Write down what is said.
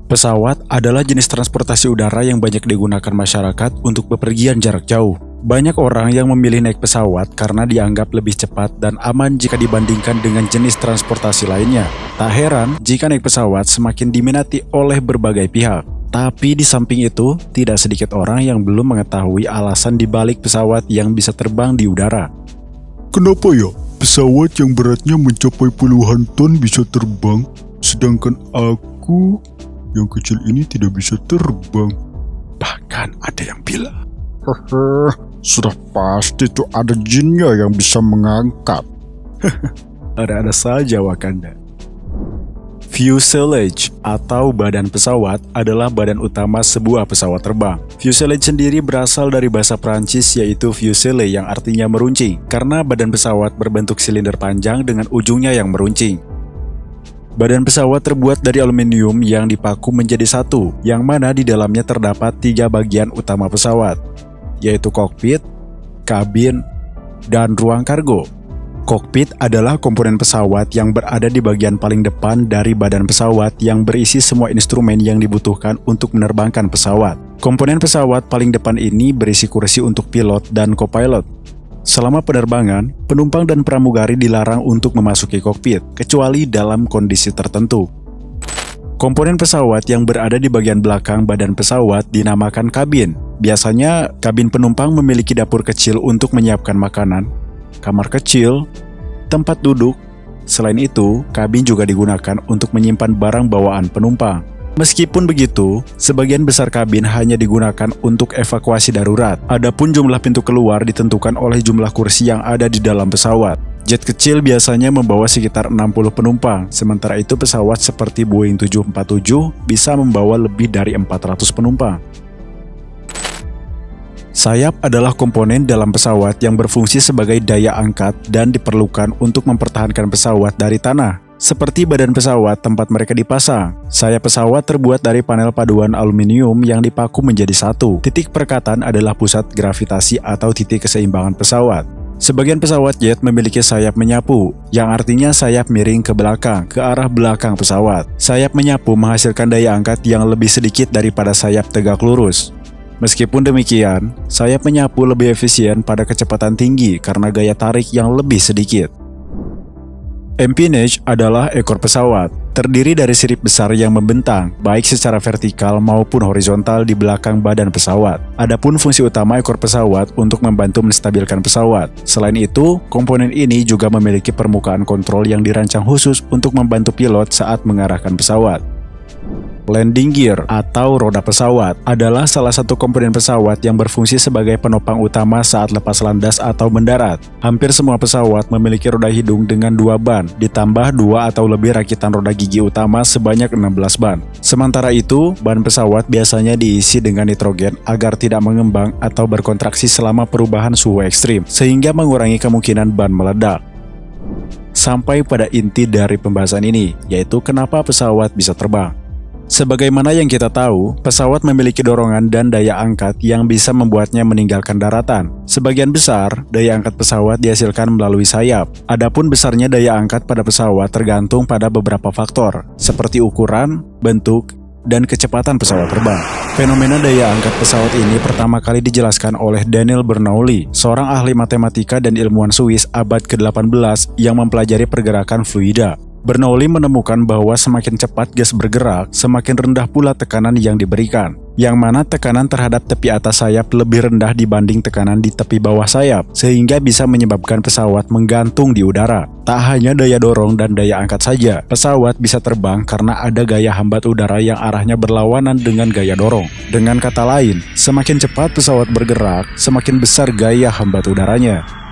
Pesawat adalah jenis transportasi udara yang banyak digunakan masyarakat untuk bepergian jarak jauh. Banyak orang yang memilih naik pesawat karena dianggap lebih cepat dan aman jika dibandingkan dengan jenis transportasi lainnya. Tak heran jika naik pesawat semakin diminati oleh berbagai pihak. Tapi di samping itu, tidak sedikit orang yang belum mengetahui alasan dibalik pesawat yang bisa terbang di udara. Kenapa ya pesawat yang beratnya mencapai puluhan ton bisa terbang, sedangkan aku yang kecil ini tidak bisa terbang? Bahkan ada yang bilang, sudah pasti tuh ada jinnya yang bisa mengangkat. ada-ada saja Wakanda. Fuselage atau badan pesawat adalah badan utama sebuah pesawat terbang. Fuselage sendiri berasal dari bahasa Prancis yaitu fusele yang artinya meruncing, karena badan pesawat berbentuk silinder panjang dengan ujungnya yang meruncing. Badan pesawat terbuat dari aluminium yang dipaku menjadi satu, yang mana di dalamnya terdapat 3 bagian utama pesawat, yaitu kokpit, kabin, dan ruang kargo. Kokpit adalah komponen pesawat yang berada di bagian paling depan dari badan pesawat yang berisi semua instrumen yang dibutuhkan untuk menerbangkan pesawat. Komponen pesawat paling depan ini berisi kursi untuk pilot dan co-pilot. Selama penerbangan, penumpang dan pramugari dilarang untuk memasuki kokpit, kecuali dalam kondisi tertentu. Komponen pesawat yang berada di bagian belakang badan pesawat dinamakan kabin. Biasanya, kabin penumpang memiliki dapur kecil untuk menyiapkan makanan, kamar kecil, tempat duduk. Selain itu, kabin juga digunakan untuk menyimpan barang bawaan penumpang. Meskipun begitu, sebagian besar kabin hanya digunakan untuk evakuasi darurat. Adapun jumlah pintu keluar ditentukan oleh jumlah kursi yang ada di dalam pesawat. Jet kecil biasanya membawa sekitar 60 penumpang, sementara itu pesawat seperti Boeing 747 bisa membawa lebih dari 400 penumpang. Sayap adalah komponen dalam pesawat yang berfungsi sebagai daya angkat dan diperlukan untuk mempertahankan pesawat dari tanah. Seperti badan pesawat tempat mereka dipasang, sayap pesawat terbuat dari panel paduan aluminium yang dipaku menjadi satu. Titik perkatan adalah pusat gravitasi atau titik keseimbangan pesawat. Sebagian pesawat jet memiliki sayap menyapu, yang artinya sayap miring ke belakang, ke arah belakang pesawat. Sayap menyapu menghasilkan daya angkat yang lebih sedikit daripada sayap tegak lurus. Meskipun demikian, sayap menyapu lebih efisien pada kecepatan tinggi karena gaya tarik yang lebih sedikit. Empennage adalah ekor pesawat, terdiri dari sirip besar yang membentang, baik secara vertikal maupun horizontal di belakang badan pesawat. Adapun fungsi utama ekor pesawat untuk membantu menstabilkan pesawat. Selain itu, komponen ini juga memiliki permukaan kontrol yang dirancang khusus untuk membantu pilot saat mengarahkan pesawat. Landing gear atau roda pesawat adalah salah satu komponen pesawat yang berfungsi sebagai penopang utama saat lepas landas atau mendarat. Hampir semua pesawat memiliki roda hidung dengan 2 ban, ditambah 2 atau lebih rakitan roda gigi utama sebanyak 16 ban. Sementara itu, ban pesawat biasanya diisi dengan nitrogen agar tidak mengembang atau berkontraksi selama perubahan suhu ekstrim, sehingga mengurangi kemungkinan ban meledak. Sampai pada inti dari pembahasan ini, yaitu kenapa pesawat bisa terbang. Sebagaimana yang kita tahu, pesawat memiliki dorongan dan daya angkat yang bisa membuatnya meninggalkan daratan. Sebagian besar, daya angkat pesawat dihasilkan melalui sayap. Adapun besarnya daya angkat pada pesawat tergantung pada beberapa faktor, seperti ukuran, bentuk, dan kecepatan pesawat terbang. Fenomena daya angkat pesawat ini pertama kali dijelaskan oleh Daniel Bernoulli, seorang ahli matematika dan ilmuwan Swiss abad ke-18 yang mempelajari pergerakan fluida. Bernoulli menemukan bahwa semakin cepat gas bergerak, semakin rendah pula tekanan yang diberikan, yang mana tekanan terhadap tepi atas sayap lebih rendah dibanding tekanan di tepi bawah sayap, sehingga bisa menyebabkan pesawat menggantung di udara. Tak hanya daya dorong dan daya angkat saja, pesawat bisa terbang karena ada gaya hambat udara yang arahnya berlawanan dengan gaya dorong. Dengan kata lain, semakin cepat pesawat bergerak, semakin besar gaya hambat udaranya.